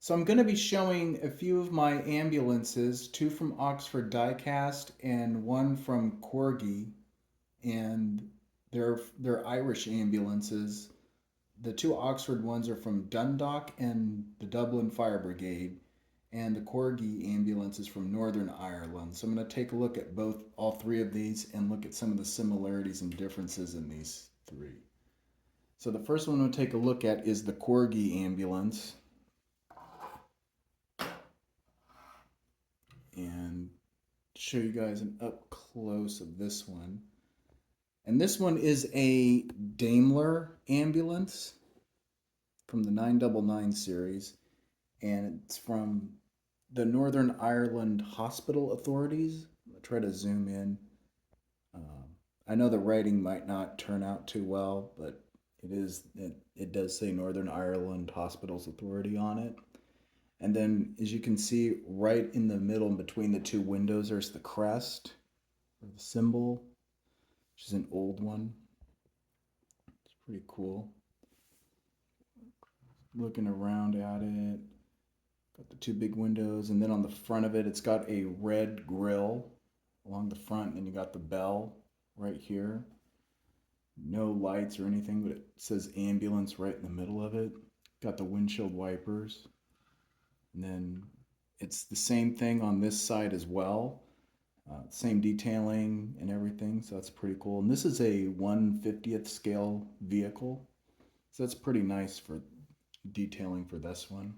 So I'm going to be showing a few of my ambulances, two from Oxford Diecast and one from Corgi, and they're Irish ambulances. The two Oxford ones are from Dundalk and the Dublin Fire Brigade, and the Corgi ambulance is from Northern Ireland. So I'm going to take a look at all three of these, and look at some of the similarities and differences in these three. So the first one we'll take a look at is the Corgi ambulance. And show you guys an up close of this one. And this one is a Daimler ambulance from the 999 series, and it's from the Northern Ireland Hospital Authorities. I'll try to zoom in. I know the writing might not turn out too well, but it does say Northern Ireland Hospitals Authority on it. And then, as you can see, right in the middle, in between the two windows, there's the crest, or the symbol, which is an old one. It's pretty cool. Looking around at it, got the two big windows, and then on the front of it, it's got a red grill along the front, and then you got the bell right here. No lights or anything, but it says ambulance right in the middle of it. Got the windshield wipers. And then it's the same thing on this side as well. Same detailing and everything, so that's pretty cool. And this is a 1/50th scale vehicle, so that's pretty nice for detailing for this one.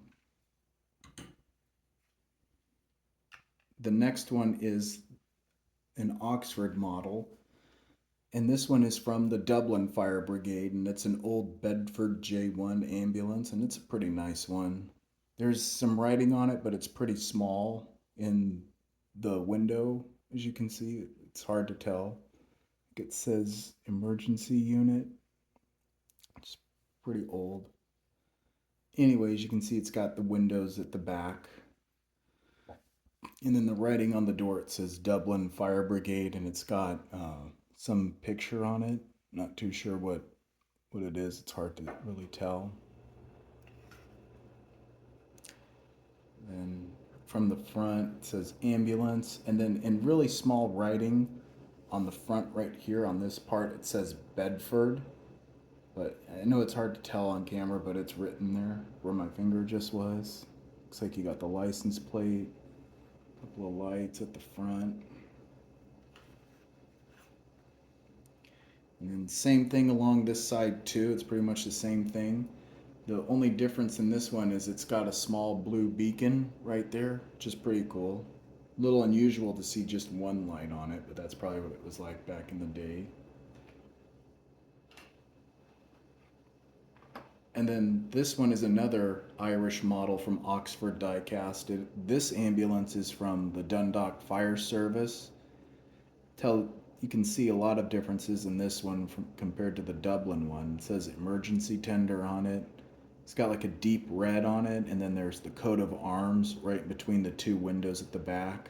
The next one is an Oxford model, and this one is from the Dublin Fire Brigade, and it's an old Bedford J1 ambulance, and it's a pretty nice one. There's some writing on it, but it's pretty small in the window. As you can see, it's hard to tell. It says emergency unit. It's pretty old. Anyways, you can see it's got the windows at the back. And then the writing on the door, it says Dublin Fire Brigade, and it's got some picture on it. Not too sure what it is. It's hard to really tell. Then from the front, it says ambulance. And then in really small writing on the front right here on this part, it says Bedford. But I know it's hard to tell on camera, but it's written there where my finger just was. Looks like you got the license plate, a couple of lights at the front. And then same thing along this side too. It's pretty much the same thing. The only difference in this one is it's got a small blue beacon right there, which is pretty cool. A little unusual to see just one light on it, but that's probably what it was like back in the day. And then this one is another Irish model from Oxford Diecast. This ambulance is from the Dundalk Fire Service. You can see a lot of differences in this one compared to the Dublin one. It says emergency tender on it. It's got like a deep red on it, and then there's the coat of arms right between the two windows at the back.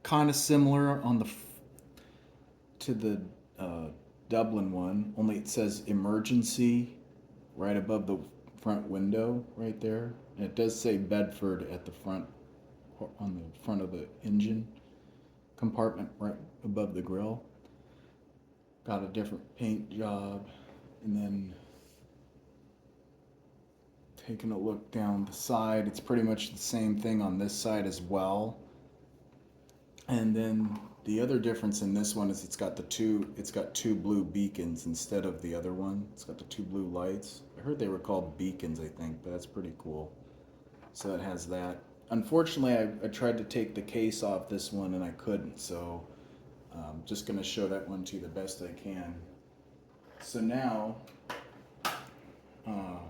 Kind of similar to the Dublin one, only it says emergency right above the front window right there. And it does say Bedford at the front, on the front of the engine compartment right above the grill. Got a different paint job. And then taking a look down the side, it's pretty much the same thing on this side as well. And then the other difference in this one is it's got two blue beacons instead of the other one. It's got the two blue lights. I heard they were called beacons, I think, but that's pretty cool. So it has that. Unfortunately, I tried to take the case off this one and I couldn't, so I'm just going to show that one to you the best I can. So now, going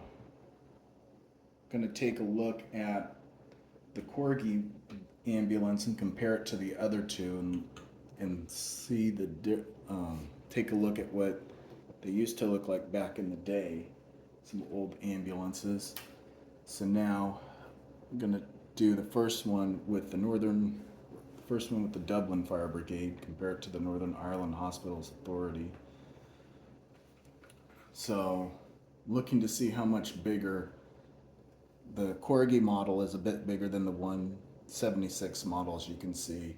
to take a look at the Corgi ambulance and compare it to the other two, and see take a look at what they used to look like back in the day, some old ambulances. So now I'm gonna do the first one with the Dublin Fire Brigade, compare it to the Northern Ireland Hospitals Authority. So looking to see how much bigger. The Corgi model is a bit bigger than the 176 model, as you can see.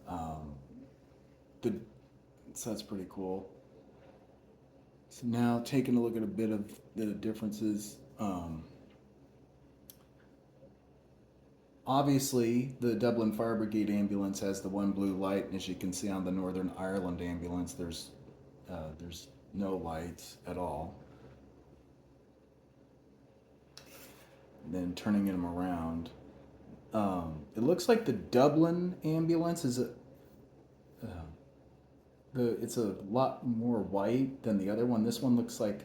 Um, the, so that's pretty cool. So now taking a look at a bit of the differences. Obviously, the Dublin Fire Brigade ambulance has the one blue light, and as you can see on the Northern Ireland ambulance, there's no lights at all. And then turning them around, it looks like the Dublin ambulance is it's a lot more white than the other one. This one looks like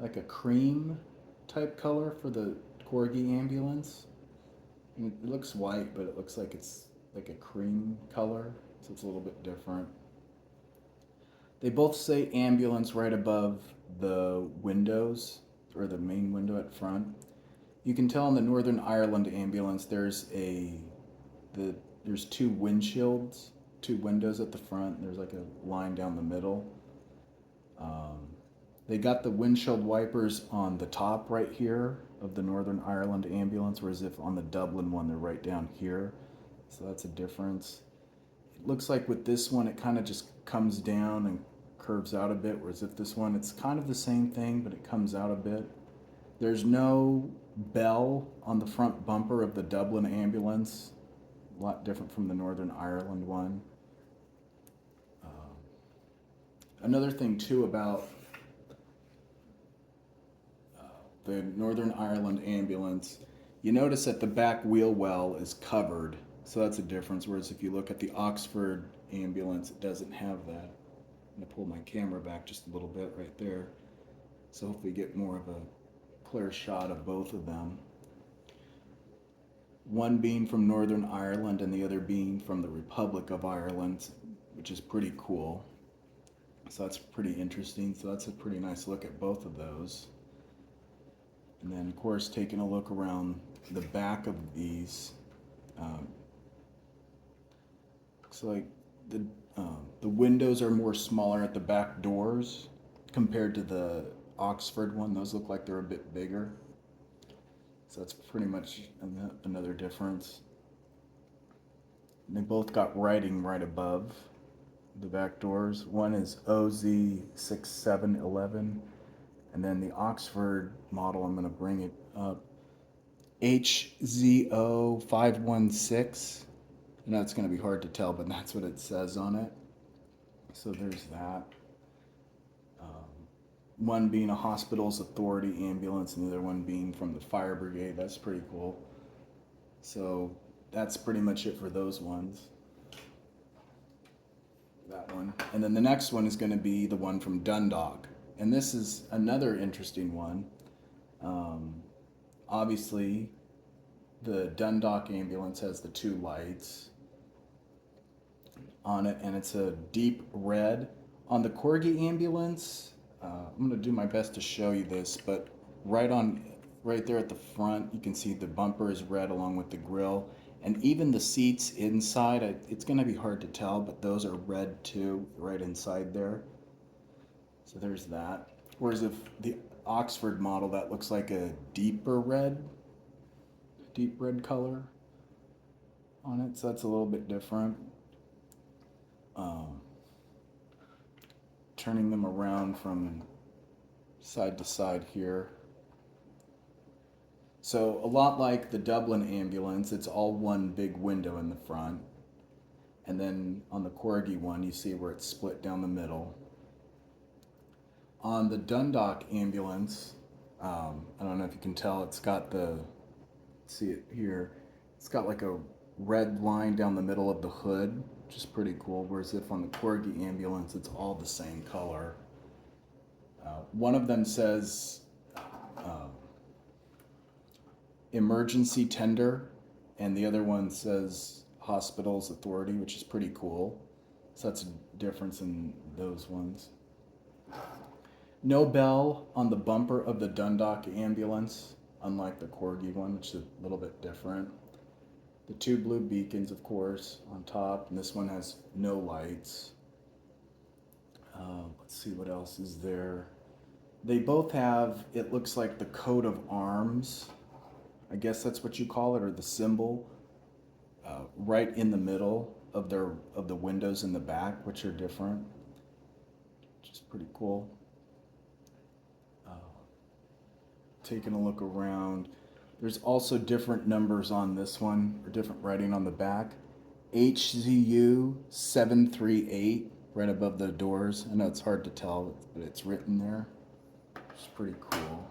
a cream type color for the Corgi ambulance. I mean, it looks white, but it looks like it's like a cream color, so it's a little bit different. They both say ambulance right above the windows, or the main window at front. You can tell in the Northern Ireland ambulance there's two windshields, two windows at the front. There's like a line down the middle. Um, they got the windshield wipers on the top right here of the Northern Ireland ambulance, whereas if on the Dublin one they're right down here. So that's a difference. It looks like with this one it kind of just comes down and curves out a bit, whereas if this one it's kind of the same thing but it comes out a bit. There's no bell on the front bumper of the Dublin ambulance. A lot different from the Northern Ireland one. Another thing too about the Northern Ireland ambulance, you notice that the back wheel well is covered, so that's a difference. Whereas if you look at the Oxford ambulance, it doesn't have that. I'm gonna pull my camera back just a little bit right there, so hopefully get more of a clear shot of both of them. One being from Northern Ireland and the other being from the Republic of Ireland, which is pretty cool. So that's pretty interesting. So that's a pretty nice look at both of those. And then, of course, taking a look around the back of these, looks like the windows are more smaller at the back doors compared to the Oxford one. Those look like they're a bit bigger. So that's pretty much another difference. And they both got writing right above the back doors. One is OZ6711, and then the Oxford model, I'm going to bring it up, HZO516. I know it's going to be hard to tell, but that's what it says on it. So there's that. One being a hospital's authority ambulance, and the other one being from the fire brigade. That's pretty cool. So that's pretty much it for those ones. That one. And then the next one is going to be the one from Dundalk. And this is another interesting one. Obviously, the Dundalk ambulance has the two lights on it, and it's a deep red. On the Corgi ambulance, I'm going to do my best to show you this, but right there at the front, you can see the bumper is red along with the grille. And even the seats inside, it's going to be hard to tell, but those are red too, right inside there. So there's that. Whereas if the Oxford model, that looks like a deep red color on it. So that's a little bit different. Turning them around from side to side here. So a lot like the Dublin ambulance, it's all one big window in the front. And then on the Corgi one, you see where it's split down the middle. On the Dundalk ambulance, I don't know if you can tell, it's got see it here, it's got like a red line down the middle of the hood, which is pretty cool. Whereas if on the Corgi ambulance, it's all the same color. One of them says emergency tender, and the other one says hospital's authority, which is pretty cool. So that's a difference in those ones. No bell on the bumper of the Dundalk ambulance, unlike the Corgi one, which is a little bit different. The two blue beacons, of course, on top, and this one has no lights. Let's see what else is there. They both have, it looks like the coat of arms, I guess that's what you call it, or the symbol, right in the middle of the windows in the back, which are different, which is pretty cool. Taking a look around, there's also different numbers on this one, or different writing on the back. HZU 738 right above the doors. I know it's hard to tell, but it's written there. It's pretty cool.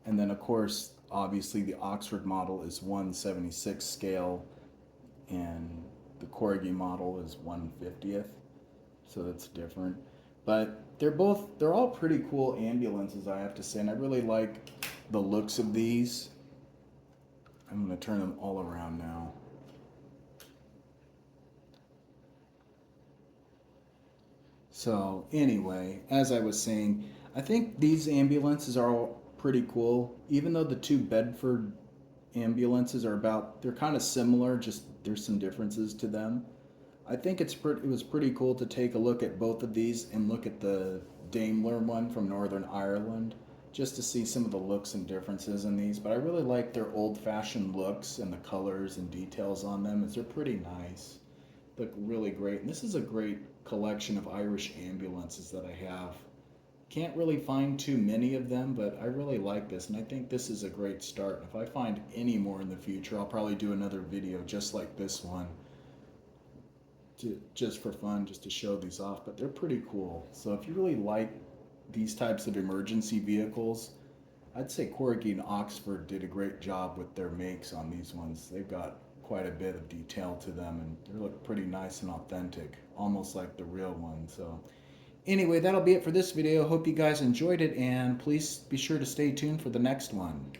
And then, of course, obviously the Oxford model is 1/76 scale, and the Corgi model is 1/50th, so that's different. But they're all pretty cool ambulances, I have to say, and I really like the looks of these. I'm going to turn them all around now. So anyway, as I was saying, I think these ambulances are all pretty cool. Even though the two Bedford ambulances are they're kind of similar, just there's some differences to them. I think it was pretty cool to take a look at both of these and look at the Daimler one from Northern Ireland, just to see some of the looks and differences in these. But I really like their old-fashioned looks and the colors and details on them, as they're pretty nice. Look really great. And this is a great collection of Irish ambulances that I have. Can't really find too many of them, but I really like this, and I think this is a great start. If I find any more in the future, I'll probably do another video just like this one, just for fun, just to show these off. But they're pretty cool. So if you really like these types of emergency vehicles, I'd say Corgi and Oxford did a great job with their makes on these ones. They've got quite a bit of detail to them, and they look pretty nice and authentic, almost like the real one. So anyway, that'll be it for this video. Hope you guys enjoyed it, and please be sure to stay tuned for the next one.